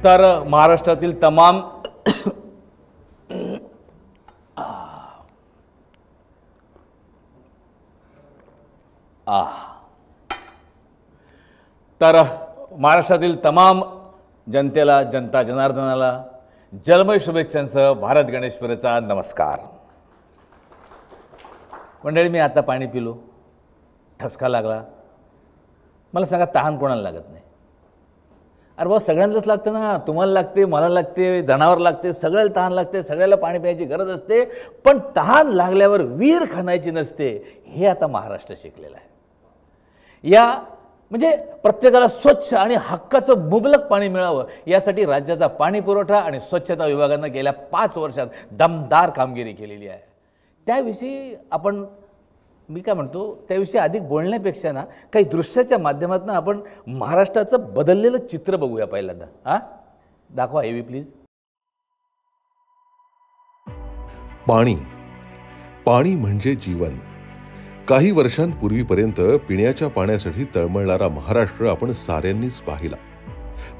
तर महाराष्ट्रातील तमाम जनतेला, जनता जनार्दनाला जलमय शुभेच्छांसह भारत गणेशपुरेचा नमस्कार. मंडळी, मी आता पाणी पिलो, ठसका लागला. मला सांगा, तहान कोणाला लागत नाही? अरे बाबा, सगळ्यांनाच लागतं ना. तुम्हाला लागते, मला लागते, जनावर लागते, सगळ्याला तहान लागते, सगळ्याला पाणी प्यायची गरज असते. पण तहान लागल्यावर वीर खानायची नसते, हे आता महाराष्ट्र शिकलेलं आहे. म्हणजे प्रत्येकाला स्वच्छ आणि हक्काचं मुबलक पाणी मिळावं यासाठी राज्याचा पाणी पुरवठा आणि स्वच्छता विभागानं गेल्या 5 वर्षात दमदार कामगिरी केलेली आहे. त्याविषयी मी काय म्हणतो, त्याविषयी अधिक बोलण्यापेक्षा ना, काही दृश्याच्या माध्यमातून आपण महाराष्ट्राचं बदललेलं चित्र बघूया पहिल्यांदा. दाखवा एव्ही प्लीज. पाणी म्हणजे जीवन. काही वर्षांपूर्वीपर्यंत पिण्याच्या पाण्यासाठी तळमळणारा महाराष्ट्र आपण साऱ्यांनीच पाहिला.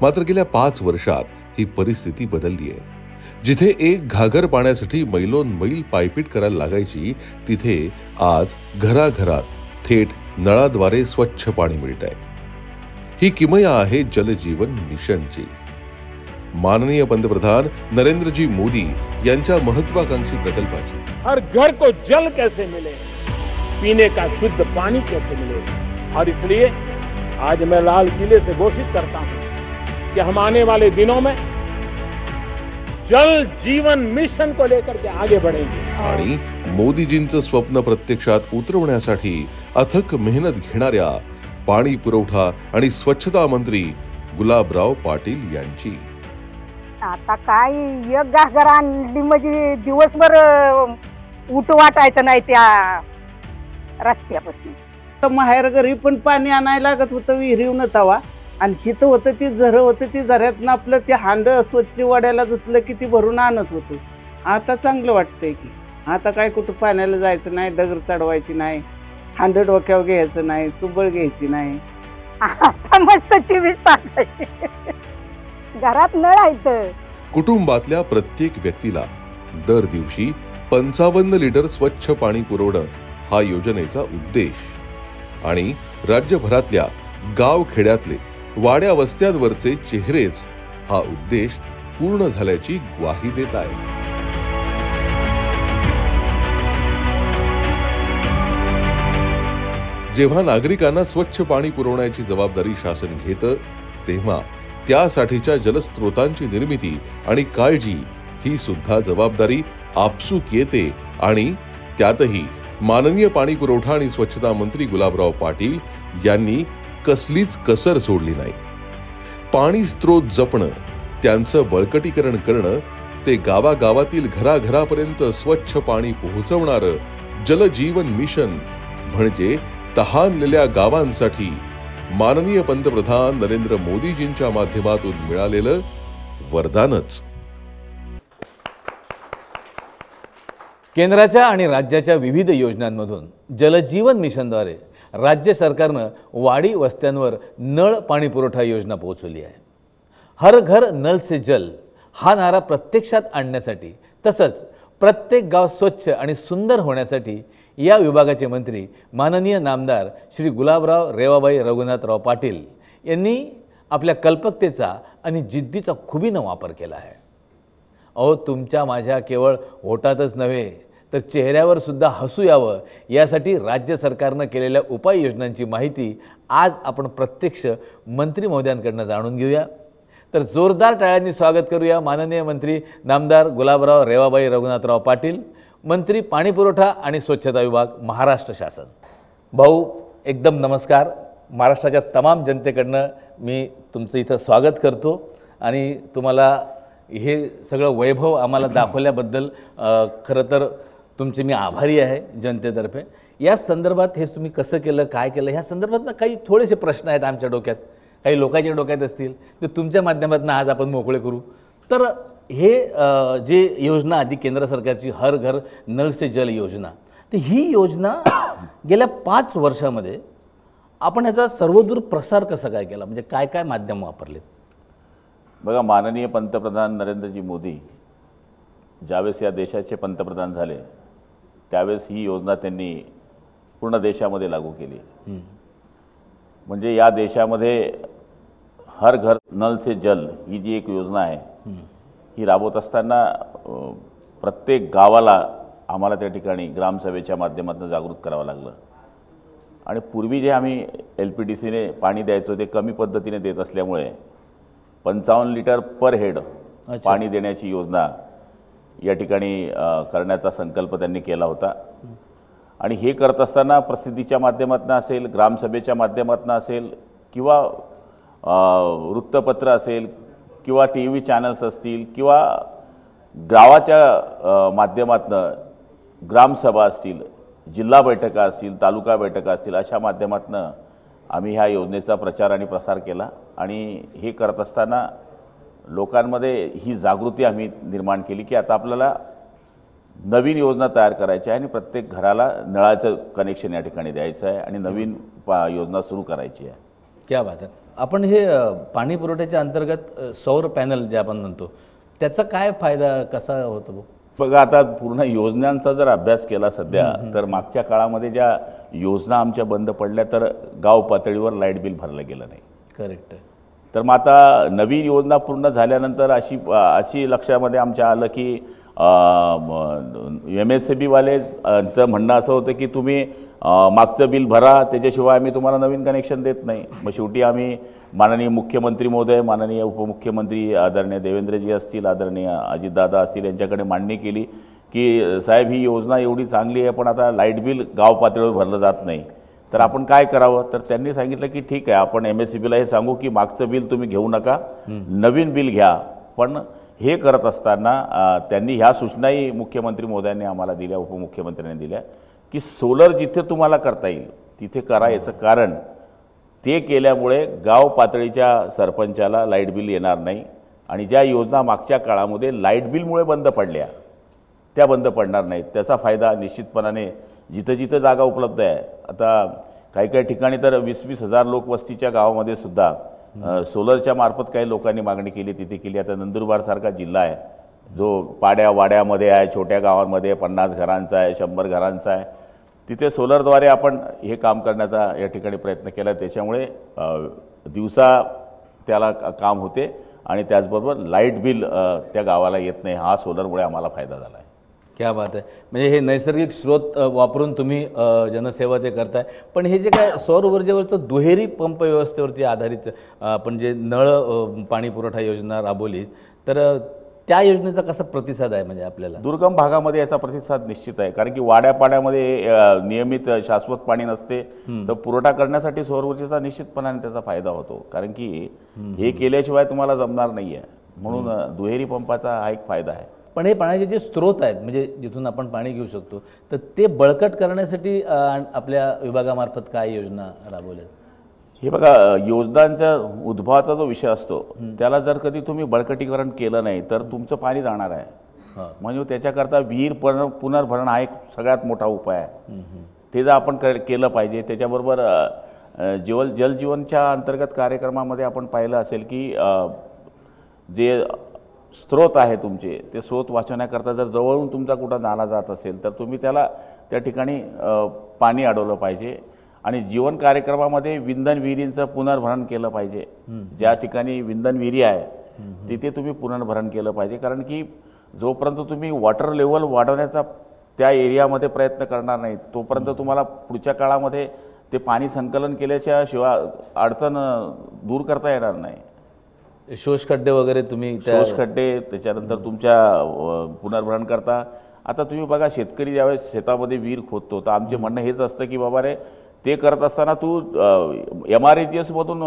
मात्र गेल्या 5 वर्षात ही परिस्थिती बदलली आहे. जिथे एक घागर पाण्यासाठी मैलोनमैल पायपीट करायला लागायची, तिथे आज घराघरात थेट नळाद्वारे स्वच्छ पाणी मिळत आहे. ही किमया आहे जलजीवन मिशनची. माननीय पंतप्रधान नरेंद्रजी मोदी यांच्या महत्वाकांक्षी प्रकल्पाची. हर घर को जल कैसे मिले, पीने का शुद्ध पानी कैसे मिले, और इसलिए आज मैं लाल किले से घोषित करता हूं कि हम आने वाले दिनों में जल जीवन मिशन को लेकर के आगे बढ़ेंगे. आणि मोदीजींचं स्वप्न प्रत्यक्षात उतरवण्यासाठी अथक मेहनत घेणाऱ्या पाणी पुरवठा आणि स्वच्छता मंत्री गुलाबराव पाटील यांची. आता काय एक घागर आणली म्हणजे दिवसभर उठ वाटायचं नाही त्या रस्त्यापासून. माहेर घरी पण पाणी आणायला लागत होतं विहिरीवनं तवा, आणि हिथं होतं ती झरं होतं, ती झऱ्यातनं आपलं ते हांड स्वच्छ वड्याला धुतलं की ती भरून आणत होतो. आता चांगलं वाटतंय की आता काय कुठं पाण्याला जायचं नाही, डगर चढवायची नाही, हांड डोक्यावर घ्यायचं नाही, चुबळ घ्यायची नाही. आता मस्त 24 तास आहे. घरात नळ आहेत. कुटुंबातल्या प्रत्येक व्यक्तीला दर दिवशी 55 लिटर स्वच्छ पाणी पुरवणं हा योजनेचा उद्देश. आणि राज्यभरातल्या गाव खेड्यातले वाड्या वस्त्यांवरचे चेहरेच हा उद्देश पूर्ण झाल्याची ग्वाही देत आहेत. जेव्हा नागरिकांना स्वच्छ पाणी पुरवण्याची जबाबदारी शासन घेतं, तेव्हा त्यासाठीच्या जलस्रोतांची निर्मिती आणि काळजी ही सुद्धा जबाबदारी आपसूक येते. आणि त्यातही माननीय पाणी पुरवठा आणि स्वच्छता मंत्री गुलाबराव पाटील यांनी कसलीच कसर सोडली नाही. पाणी स्त्रोत जपणं, त्यांचं बळकटीकरण करणं, ते गावागावातील घराघरापर्यंत स्वच्छ पाणी पोहोचवणारं जलजीवन मिशन म्हणजे तहानलेल्या गावांसाठी माननीय पंतप्रधान नरेंद्र मोदीजींच्या माध्यमातून मिळालेलं वरदानच. केंद्राच्या आणि राज्याच्या विविध योजनांमधून जलजीवन मिशनद्वारे राज्य सरकारनं वाडी वस्त्यांवर नळ पाणी पुरवठा योजना पोहोचवली आहे. हर घर नल से जल हा नारा प्रत्यक्षात आणण्यासाठी, तसंच प्रत्येक गाव स्वच्छ आणि सुंदर होण्यासाठी या विभागाचे मंत्री माननीय नामदार श्री गुलाबराव रेवाबाई रघुनाथराव पाटील यांनी आपल्या कल्पकतेचा आणि जिद्दीचा खुबीनं वापर केला आहे. तुमच्या माझ्या केवळ ओठातच नव्हे तर चेहऱ्यावर सुद्धा हसू यावं यासाठी राज्य सरकारनं केलेल्या उपाययोजनांची माहिती आज आपण प्रत्यक्ष मंत्री महोदयांकडून जाणून घेऊया. तर जोरदार टाळ्यांनी स्वागत करूया माननीय मंत्री नामदार गुलाबराव रेवाबाई रघुनाथराव पाटील, मंत्री पाणी पुरवठा आणि स्वच्छता विभाग, महाराष्ट्र शासन. भाऊ, एकदम नमस्कार. महाराष्ट्राच्या तमाम जनतेकडनं मी तुमचं इथं स्वागत करतो आणि तुम्हाला हे सगळं वैभव आम्हाला दाखवल्याबद्दल खरं तर तुमचे मी आभारी आहे जनतेतर्फे. या संदर्भात हे तुम्ही कसं केलं, काय केलं, ह्या संदर्भात ना काही थोडेसे प्रश्न आहेत आमच्या डोक्यात, काही लोकांच्या डोक्यात असतील, ते तुमच्या माध्यमातून आज आपण मोकळे करू. तर हे जे योजना आधी केंद्र सरकारची हर घर नल से जल योजना, तर ही योजना गेल्या 5 वर्षामध्ये आपण याचा सर्वदूर प्रसार कसा काय केला, म्हणजे काय काय माध्यम वापरलेत? बघा, माननीय पंतप्रधान नरेंद्रजी मोदी ज्यावेळेस या देशाचे पंतप्रधान झाले त्यावेळेस ही योजना त्यांनी पूर्ण देशामध्ये लागू केली. म्हणजे या देशामध्ये हर घर नल से जल ही जी एक योजना आहे ही राबवत असताना प्रत्येक गावाला आम्हाला त्या ठिकाणी ग्रामसभेच्या माध्यमातून जागृत करावं लागलं. आणि पूर्वी जे आम्ही LPDCने पाणी द्यायचो ते कमी पद्धतीने देत असल्यामुळे 55 लिटर पर हेड पाणी देण्याची योजना या ठिकाणी करण्याचा संकल्प त्यांनी केला होता. आणि हे करत असताना प्रसिद्धीच्या माध्यमातून असेल, ग्रामसभेच्या माध्यमातून असेल, किंवा वृत्तपत्र असेल, किंवा TV चॅनल्स असतील, किंवा गावाच्या माध्यमातून ग्रामसभा असतील, जिल्हा बैठका असतील, तालुका बैठका असतील, अशा माध्यमातून आम्ही ह्या योजनेचा प्रचार आणि प्रसार केला. आणि हे करत असताना लोकांमध्ये ही जागृती आम्ही निर्माण केली की आता आपल्याला नवीन योजना तयार करायची आहे आणि प्रत्येक घराला नळाचं कनेक्शन या ठिकाणी द्यायचं आहे आणि नवीन योजना सुरू करायची आहे. क्या बात आहे. आपण हे पाणी पुरवठ्याच्या अंतर्गत सौर पॅनल जे आपण म्हणतो त्याचा काय फायदा कसा होतो? बघा, आता पूर्ण योजनांचा जर अभ्यास केला सध्या तर मागच्या काळामध्ये ज्या योजना आमच्या बंद पडल्या तर गाव पातळीवर लाईट बिल भरलं गेलं नाही. करेक्ट. तर मग आता नवीन योजना पूर्ण झाल्यानंतर अशी लक्षामध्ये आमच्या आलं की MSCBवालेचं म्हणणं असं होतं की तुम्ही मागचं बिल भरा, त्याच्याशिवाय आम्ही तुम्हाला नवीन कनेक्शन देत नाही. मग शेवटी आम्ही माननीय मुख्यमंत्री महोदय, माननीय उपमुख्यमंत्री आदरणीय देवेंद्रजी असतील, आदरणीय अजितदादा असतील यांच्याकडे मांडणी केली की साहेब ही योजना एवढी चांगली आहे पण आता लाईट बिल गाव पातळीवर भरलं जात नाही, तर आपण काय करावं? तर त्यांनी सांगितलं की ठीक आहे, आपण MSCBला हे सांगू की मागचं बिल तुम्ही घेऊ नका, नवीन बिल घ्या. पण हे करत असताना त्यांनी ह्या सूचनाही मुख्यमंत्री महोदयांनी आम्हाला दिल्या, उपमुख्यमंत्र्यांनी दिल्या की सोलर जिथे तुम्हाला करता येईल तिथे करा. याचं कारण ते केल्यामुळे गाव पातळीच्या सरपंचाला लाईट बिल येणार नाही आणि ज्या योजना मागच्या काळामध्ये लाईट बिलमुळे बंद पडल्या त्या बंद पडणार नाहीत. त्याचा फायदा निश्चितपणाने जिथं जिथं जागा उपलब्ध आहे, आता काही काही ठिकाणी तर 20-20 हजार लोकवस्तीच्या गावामध्ये सुद्धा सोलरच्या मार्फत काही लोकांनी मागणी केली, तिथे केली. आता नंदुरबारसारखा जिल्हा आहे जो पाड्या वाड्यामध्ये आहे, छोट्या गावांमध्ये 50 घरांचा आहे, 100 घरांचा आहे, तिथे सोलरद्वारे आपण हे काम करण्याचा या ठिकाणी प्रयत्न केला. त्याच्यामुळे दिवसा त्याला काम होते आणि त्याचबरोबर लाईट बिल त्या गावाला येत नाही. हा सोलरमुळे आम्हाला फायदा झाला आहे. क्या बात आहे. म्हणजे हे नैसर्गिक स्रोत वापरून तुम्ही जनसेवा ते करताय. पण हे जे काय सौर ऊर्जेवरचं दुहेरी पंप व्यवस्थेवरती आधारित आपण जे नळ पाणी पुरवठा योजना राबवली, तर त्या योजनेचा कसा प्रतिसाद आहे? म्हणजे आपल्याला दुर्गम भागामध्ये याचा प्रतिसाद निश्चित आहे, कारण की वाड्यापाड्यामध्ये नियमित शाश्वत पाणी नसते, तर पुरवठा करण्यासाठी सौर ऊर्जेचा निश्चितपणाने त्याचा फायदा होतो. कारण की हे केल्याशिवाय तुम्हाला जमणार नाही आहे, म्हणून दुहेरी पंपाचा हा एक फायदा आहे. पण हे पाण्याचे जे स्रोत आहेत म्हणजे जिथून आपण पाणी घेऊ शकतो, तर ते बळकट करण्यासाठी आपल्या विभागामार्फत काय योजना राबवल्या? हे बघा, योजनांच्या उद्भवाचा जो विषय असतो त्याला जर कधी तुम्ही बळकटीकरण केलं नाही तर तुमचं पाणी जाणार आहे. म्हणजे त्याच्याकरता विहीर पुनर्भरण हा एक सगळ्यात मोठा उपाय आहे. ते जर आपण केलं पाहिजे. त्याच्याबरोबर जलजीवनच्या अंतर्गत कार्यक्रमामध्ये आपण पाहिलं असेल की जे स्रोत आहे तुमचे, ते स्रोत वाचवण्याकरता जर जवळून तुमचा कुठं नाला जात असेल तर तुम्ही त्याला त्या ठिकाणी पाणी अडवलं पाहिजे. आणि जीवन कार्यक्रमामध्ये विंधन विहिरींचं पुनर्भरण केलं पाहिजे. ज्या ठिकाणी विंधन विहिरी आहे तिथे तुम्ही पुनर्भरण केलं पाहिजे, कारण की जोपर्यंत तुम्ही वॉटर लेवल वाढवण्याचा त्या एरियामध्ये प्रयत्न करणार नाही तोपर्यंत तुम्हाला पुढच्या काळामध्ये ते पाणी संकलन केल्याच्या शिवाय अडचण दूर करता येणार नाही. शोषखड्डे वगैरे तुम्ही शोषखड्डे, त्याच्यानंतर तुमच्या पुनर्भरण करता. आता तुम्ही बघा, शेतकरी ज्यावेळेस शेतामध्ये विहीर खोदतो तर आमचे म्हणणं हेच असतं की बाबा रे, ते करत असताना तू MREGSमधून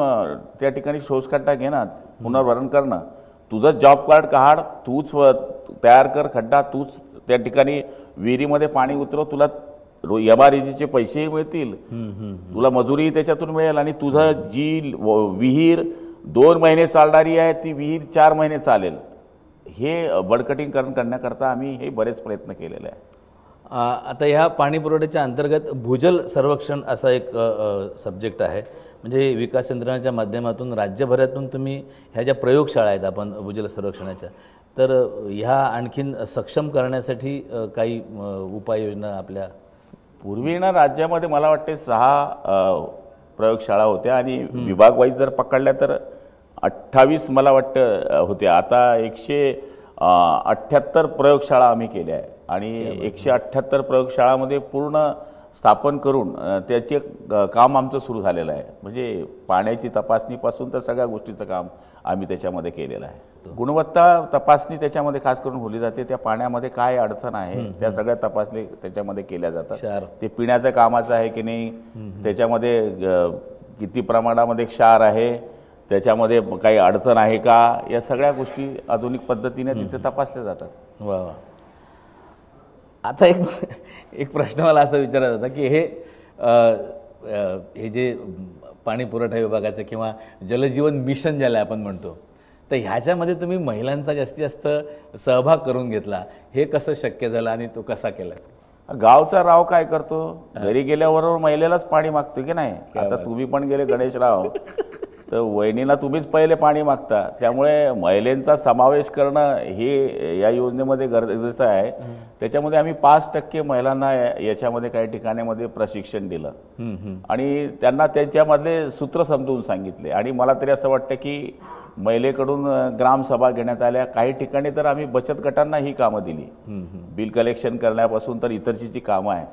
त्या ठिकाणी शोषखड्डा घे ना, पुनर्भरण कर ना, तुझं जॉब कार्ड काढ, तूच तयार कर खड्डा, तूच त्या ठिकाणी विहिरीमध्ये पाणी उतरव, तुला MREGचे पैसेही मिळतील, तुला मजुरी त्याच्यातून मिळेल आणि तुझं जी विहीर 2 महिने चालणारी आहे ती विहीर 4 महिने चालेल. हे बळकटीकरण करण्याकरता आम्ही हे बरेच प्रयत्न केलेले आहे. आता ह्या पाणी पुरवठ्याच्या अंतर्गत भूजल सर्वेक्षण असा एक सब्जेक्ट आहे. म्हणजे विकास यंत्रणाच्या माध्यमातून राज्यभरातून तुम्ही ह्या ज्या प्रयोगशाळा आहेत आपण भूजल सर्वेक्षणाच्या, तर ह्या आणखीन सक्षम करण्यासाठी काही उपाययोजना आपल्या पूर्वी ना राज्यामध्ये मला वाटते 6 प्रयोगशाळा होत्या आणि विभाग वाईज जर पकडल्या तर 28 मला वाटतं होत्या. आता 178 प्रयोगशाळा आम्ही केल्या आहे आणि 178 प्रयोगशाळामध्ये पूर्ण स्थापन करून त्याचे काम आमचं सुरू झालेलं आहे. म्हणजे पाण्याची तपासणीपासून तर सगळ्या गोष्टीचं काम आम्ही त्याच्यामध्ये केलेलं आहे. गुणवत्ता तपासणी त्याच्यामध्ये खास करून होली जाते. त्या पाण्यामध्ये काय अडचण आहे त्या सगळ्या तपासणी त्याच्यामध्ये केल्या जातात. ते पिण्याच्या कामाचं आहे की नाही, त्याच्यामध्ये किती प्रमाणामध्ये क्षार आहे, त्याच्यामध्ये काही अडचण आहे का, या सगळ्या गोष्टी आधुनिक पद्धतीने तिथे तपासल्या जातात. वा वा. आता एक प्रश्न मला असा विचारायचा होता की हे जे पाणी पुरवठा विभागाचं किंवा जलजीवन मिशन ज्याला आपण म्हणतो, तर ह्याच्यामध्ये तुम्ही महिलांचा जास्तीत जास्त सहभाग करून घेतला, हे कसं शक्य झालं आणि तो कसा केला? गावचा राव काय करतो, घरी गेल्याबरोबर महिलेलाच पाणी मागतो की नाही. आता तुम्ही पण गेले गणेशराव तर वहिनीला तुम्हीच पहिले पाणी मागता. त्यामुळे महिलांचा समावेश करणं हे या योजनेमध्ये गरजेचं आहे. त्याच्यामध्ये आम्ही 5% महिलांना याच्यामध्ये काही ठिकाणामध्ये प्रशिक्षण दिलं आणि त्यांना त्यांच्यामधले सूत्र समजून सांगितले. आणि मला तरी असं वाटतं की महिलेकडून ग्रामसभा घेण्यात आल्या. काही ठिकाणी तर आम्ही बचत गटांना ही कामं दिली, बिल कलेक्शन करण्यापासून तर इतरची जी कामं आहे.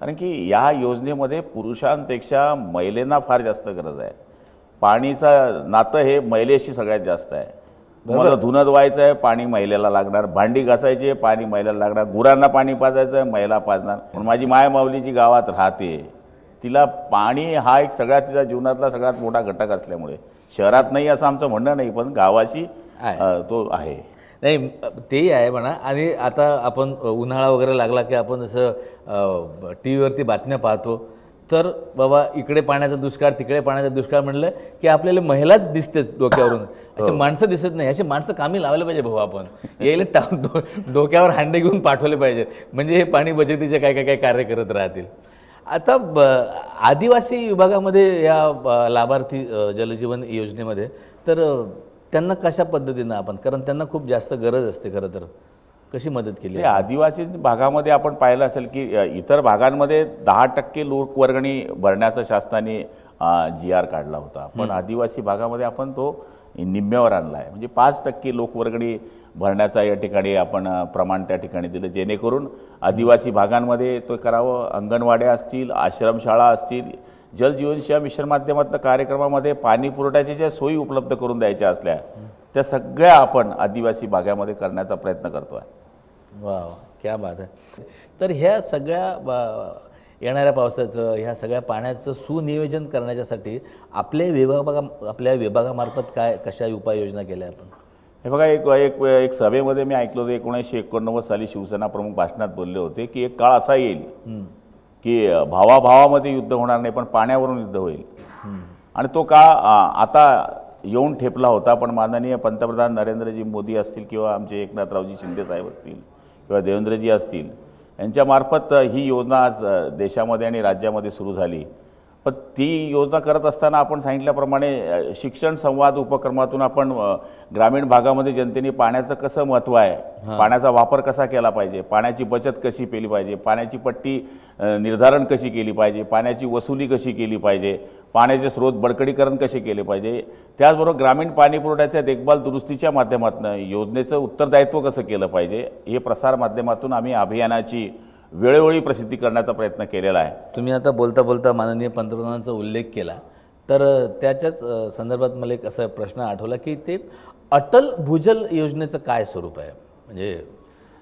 कारण की या योजनेमध्ये पुरुषांपेक्षा महिलांना फार जास्त गरज आहे. पाणीचं नातं हे महिलेशी सगळ्यात जास्त आहे. तुम्हाला धुणं धुवायचं आहे, पाणी महिलेला लागणार. भांडी घासायची आहे, पाणी महिलेला लागणार. गुरांना पाणी पाजायचं आहे, महिला पाजणार. पण माझी मायमाऊली जी गावात राहते तिला पाणी हा एक सगळ्यात तिच्या जीवनातला सगळ्यात मोठा घटक असल्यामुळे, शहरात नाही असं आमचं म्हणणं नाही, पण गावाशी तो आहे. नाही तेही आहे म्हणा. आणि आता आपण उन्हाळा वगैरे लागला की आपण जसं टी व्हीवरती बातम्या पाहतो, तर बाबा इकडे पाण्याचा दुष्काळ, तिकडे पाण्याचा दुष्काळ म्हणलं की आपल्याला महिलाच दिसते डोक्यावरून, असे माणसं दिसत नाही. असे माणसं कामी लावले पाहिजे भाऊ. आपण यायला डोक्यावर हांडे घेऊन पाठवले पाहिजेत, म्हणजे हे पाणी बचतीचे काय काय काय कार्य करत राहतील. आता आदिवासी विभागामध्ये या लाभार्थी जलजीवन योजनेमध्ये तर त्यांना कशा पद्धतीनं आपण, कारण त्यांना खूप जास्त गरज असते खरं तर, कशी मदत केली? आदिवासी भागामध्ये आपण पाहिलं असेल की इतर भागांमध्ये 10% लोकवर्गणी भरण्याचा शासनाने GR काढला होता, पण आदिवासी भागामध्ये आपण तो निम्म्यावर आणला आहे. म्हणजे 5% लोकवर्गणी भरण्याचा या ठिकाणी आपण प्रमाण त्या ठिकाणी दिलं, जेणेकरून आदिवासी भागांमध्ये तो करावं. अंगणवाड्या असतील, आश्रमशाळा असतील, जलजीवन मिशन माध्यमातून कार्यक्रमामध्ये पाणी पुरवठ्याच्या ज्या सोयी उपलब्ध करून द्यायच्या असल्या त्या सगळ्या आपण आदिवासी भागामध्ये करण्याचा प्रयत्न करतो आहे. वा क्या बात आहे. तर ह्या सगळ्या येणाऱ्या पावसाचं, ह्या सगळ्या पाण्याचं सुनियोजन करण्याच्यासाठी आपल्या विभागामार्फत कशा उपाययोजना केल्या आपण? हे बघा, एक सभेमध्ये मी ऐकलं होतं, 1989 साली शिवसेना प्रमुख भाषणात बोलले होते की एक काळ असा येईल की भावाभावामध्ये युद्ध होणार नाही, पण पाण्यावरून युद्ध होईल. आणि तो काळ आता येऊन ठेपला होता. पण माननीय पंतप्रधान नरेंद्रजी मोदी असतील किंवा आमचे एकनाथरावजी शिंदे साहेब असतील किंवा देवेंद्रजी असतील, यांच्यामार्फत ही योजना आज देशामध्ये आणि राज्यामध्ये सुरू झाली. पण ती योजना करत असताना आपण सांगितल्याप्रमाणे शिक्षण संवाद उपक्रमातून आपण ग्रामीण भागामध्ये जनतेने पाण्याचं कसं महत्त्व आहे, पाण्याचा वापर कसा केला पाहिजे, पाण्याची बचत कशी केली पाहिजे, पाण्याची पट्टी निर्धारण कशी केली पाहिजे, पाण्याची वसुली कशी केली पाहिजे, पाण्याचे स्रोत बळकटीकरण कसे केले पाहिजे, त्याचबरोबर ग्रामीण पाणी पुरवठ्याच्या देखभाल दुरुस्तीच्या माध्यमातून योजनेचं उत्तरदायित्व कसं केलं पाहिजे, हे प्रसार माध्यमातून आम्ही अभियानाची वेळोवेळी प्रसिद्धी करण्याचा प्रयत्न केलेला आहे. तुम्ही आता बोलता बोलता माननीय पंतप्रधानांचा उल्लेख केला, तर त्याच्याच संदर्भात मला एक असा प्रश्न आठवला की ते अटल भूजल योजनेचं काय स्वरूप आहे, म्हणजे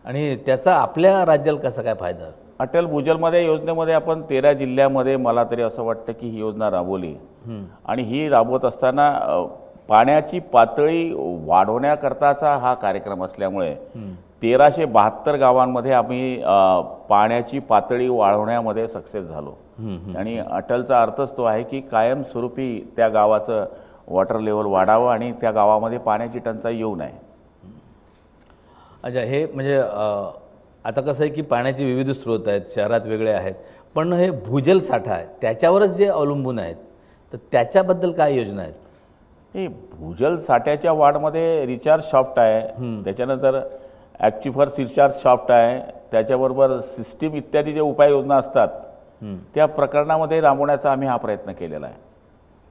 आणि त्याचा आपल्या राज्याला कसा काय फायदा? अटल भूजलमध्ये योजनेमध्ये आपण 13 जिल्ह्यामध्ये मला तरी असं वाटतं की ही योजना राबवली. आणि ही राबवत असताना पाण्याची पातळी वाढवण्याकरताचा हा कार्यक्रम असल्यामुळे 1372 गावांमध्ये आम्ही पाण्याची पातळी वाढवण्यामध्ये सक्सेस झालो. आणि अटलचा अर्थच तो आहे की कायमस्वरूपी त्या गावाचं वॉटर लेवल वाढावं आणि त्या गावामध्ये पाण्याची टंचाई येऊ नये. अच्छा, हे म्हणजे आता कसं आहे की पाण्याचे विविध स्रोत आहेत, शहरात वेगळे आहेत, पण हे भूजल साठा आहे त्याच्यावरच जे अवलंबून आहेत तर त्याच्याबद्दल काय योजना आहेत? हे भूजल साठ्याच्या वाढमध्ये रिचार्ज शॉफ्ट आहे, त्याच्यानंतर ॲक्टिफर रिचार्ज शॉफ्ट आहे, त्याच्याबरोबर सिस्टीम इत्यादी जे उपाययोजना असतात त्या प्रकरणामध्ये राबवण्याचा आम्ही हा प्रयत्न केलेला आहे.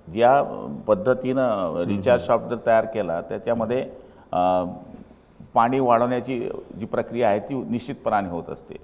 ज्या पद्धतीनं रिचार्ज शॉफ्ट जर तयार केला त्याच्यामध्ये पाणी वाढवण्याची जी प्रक्रिया आहे ती निश्चितपणाने होत असते.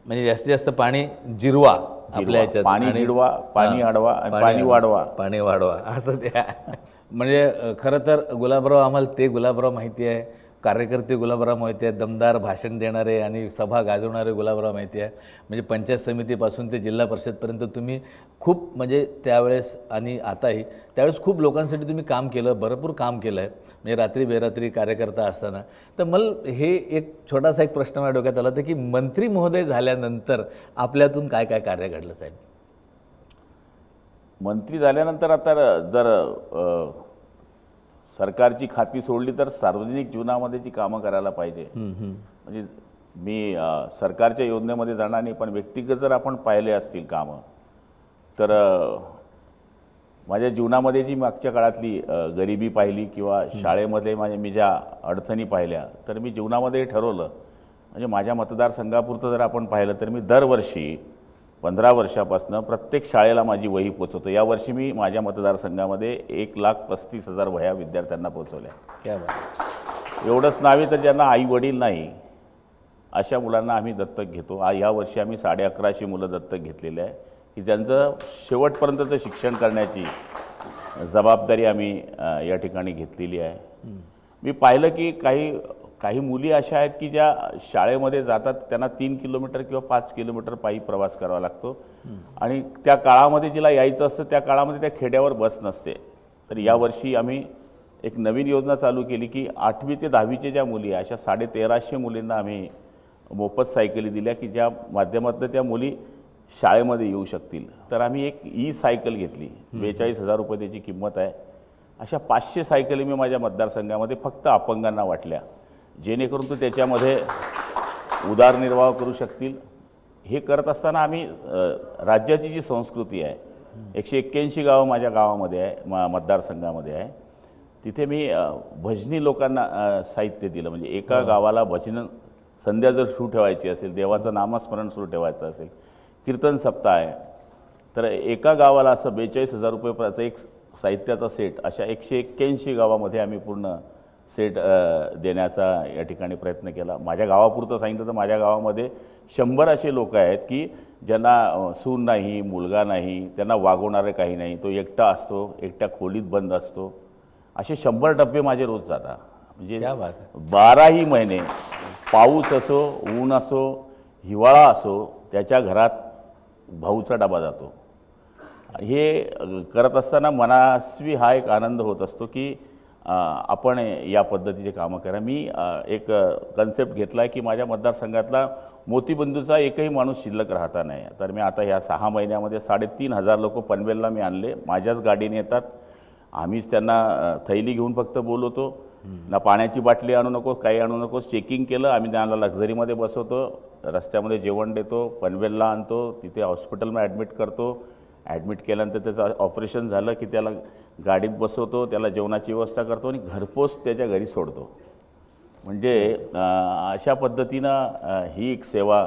म्हणजे जास्तीत जास्त पाणी जिरवा आपल्या ह्याच्यात, पाणी आणि- जिरवा, पाणी हां, अडवा आणि पाणी वाढवा. पाणी वाढवा असं ते आहे. म्हणजे खरं तर गुलाबराव, आम्हाला ते गुलाबराव माहिती आहे, कार्यकर्ते गुलाबराव माहिती आहे, दमदार भाषण देणारे आणि सभा गाजवणारे गुलाबराव माहिती आहे. म्हणजे पंचायत समितीपासून ते जिल्हा परिषदपर्यंत तुम्ही खूप, म्हणजे त्यावेळेस आणि आताही, त्यावेळेस खूप लोकांसाठी तुम्ही काम केलं, भरपूर काम केलं आहे, म्हणजे रात्री बेरात्री कार्यकर्ता असताना. तर मला हे एक छोटासा एक प्रश्न माझ्या डोक्यात आला होता की मंत्री महोदय झाल्यानंतर आपल्यातून काय काय कार्य घडलं साहेब? मंत्री झाल्यानंतर आता जर सरकारची खाती सोडली तर सार्वजनिक जीवनामध्ये जी कामं करायला पाहिजे. म्हणजे मी सरकारच्या योजनेमध्ये जाणार नाही, पण व्यक्तिगत जर आपण पाहिले असतील कामं तर माझ्या जीवनामध्ये जी मागच्या काळातली गरिबी पाहिली किंवा शाळेमध्ये मी ज्या अडचणी पाहिल्या, तर मी जीवनामध्ये ठरवलं, म्हणजे माझ्या मतदारसंघापुरतं जर आपण पाहिलं तर मी दरवर्षी 15 वर्षापासून प्रत्येक शाळेला माझी वही पोचवतो. यावर्षी मी माझ्या मतदारसंघामध्ये 1,35,000 वह्या विद्यार्थ्यांना पोचवल्या. क्या बात. एवढंच नाही तर ज्यांना आई वडील नाही अशा मुलांना आम्ही दत्तक घेतो. यावर्षी आम्ही 1150 मुलं दत्तक घेतलेले आहे की ज्यांचं शेवटपर्यंतचं शिक्षण करण्याची जबाबदारी आम्ही या ठिकाणी घेतलेली आहे. मी पाहिलं की काही मुली अशा आहेत की ज्या शाळेमध्ये जातात त्यांना 3 किलोमीटर किंवा 5 किलोमीटर पायी प्रवास करावा लागतो आणि त्या काळामध्ये जिला यायचं असतं त्या काळामध्ये त्या खेड्यावर बस नसते. तर यावर्षी आम्ही एक नवीन योजना चालू केली की 8वी ते 10वीच्या ज्या मुली आहे अशा 1350 मुलींना आम्ही मोफत सायकली दिल्या की ज्या माध्यमातून त्या मुली शाळेमध्ये येऊ शकतील. तर आम्ही एक सायकल घेतली, 42,000 रुपये त्याची किंमत आहे. अशा 500 सायकली मी माझ्या मतदारसंघामध्ये फक्त अपंगांना वाटल्या, जेणेकरून तो त्याच्यामध्ये उदरनिर्वाह करू शकतील. हे करत असताना आम्ही राज्याची जी संस्कृती आहे, 181 गावं माझ्या गावामध्ये आहे, मतदारसंघामध्ये आहे, तिथे मी भजनी लोकांना साहित्य दिलं. म्हणजे एका गावाला भजन संध्या जर सुरू ठेवायची असेल, देवाचं नामस्मरण सुरू ठेवायचं असेल, कीर्तन सप्ताह आहे, तर एका गावाला असं 42,000 रुपयाचं एक साहित्याचा सेट अशा 181 गावामध्ये आम्ही पूर्ण सेट देण्याचा या ठिकाणी प्रयत्न केला. माझ्या गावापुरतं सांगितलं तर माझ्या गावामध्ये 100 असे लोक आहेत की ज्यांना सून नाही, मुलगा नाही, त्यांना वागवणारे काही नाही, तो एकटा असतो, एकट्या खोलीत बंद असतो. असे 100 डबे माझे रोज जातात. म्हणजे क्या बात आहे. 12ही महिने, पाऊस असो, ऊन असो, हिवाळा असो, त्याच्या घरात भाऊचा डबा जातो. हे करत असताना मनास्वी हा एक आनंद होत असतो की आपण या पद्धतीचे कामं करा. मी एक कन्सेप्ट घेतला आहे की माझ्या मतदारसंघातला मोतीबिंदूचा एकही माणूस शिल्लक राहता नाही. तर मी आता ह्या 6 महिन्यामध्ये 3,500 लोक पनवेलला मी आणले. माझ्याच गाडीने येतात, आम्हीच त्यांना थैली घेऊन फक्त बोलवतो, ना पाण्याची बाटली आणू नकोस, काही आणू नकोस. चेकिंग केलं, आम्ही त्यांना लक्झरीमध्ये बसवतो, रस्त्यामध्ये जेवण देतो, पनवेलला आणतो, तिथे हॉस्पिटलमध्ये ॲडमिट करतो. ॲडमिट केल्यानंतर त्याचं ऑपरेशन झालं की त्याला गाडीत बसवतो, त्याला जेवणाची व्यवस्था करतो आणि घरपोच त्याच्या घरी सोडतो. म्हणजे अशा पद्धतीनं ही एक सेवा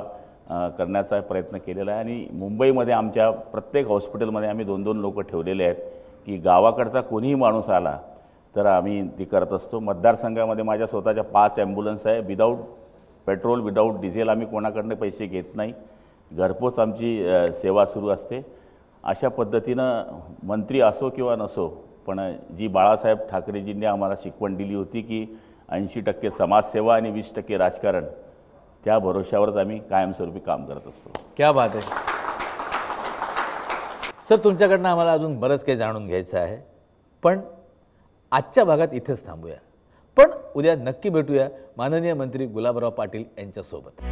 करण्याचा प्रयत्न केलेला आहे. आणि मुंबईमध्ये आमच्या प्रत्येक हॉस्पिटलमध्ये आम्ही 2-2 लोक ठेवलेले आहेत की गावाकडचा कोणीही माणूस आला तर आम्ही ती करत असतो. मतदारसंघामध्ये माझ्या स्वतःच्या 5 ॲम्ब्युलन्स आहे. विदाऊट पेट्रोल, विदाऊट डिझेल आम्ही कोणाकडनं पैसे घेत नाही, घरपोच आमची सेवा सुरू असते. अशा पद्धतीनं मंत्री असो किंवा नसो, पण जी बाळासाहेब ठाकरेजींनी आम्हाला शिकवण दिली होती की 80% समाजसेवा आणि 20% राजकारण, त्या भरोश्यावरच आम्ही कायमस्वरूपी काम करत असतो. क्या बात आहे सर. तुमच्याकडनं आम्हाला अजून बरंच काही जाणून घ्यायचं आहे, पण आजच्या भागात इथेच थांबूया. पण उद्या नक्की भेटूया माननीय मंत्री गुलाबराव पाटील यांच्यासोबत.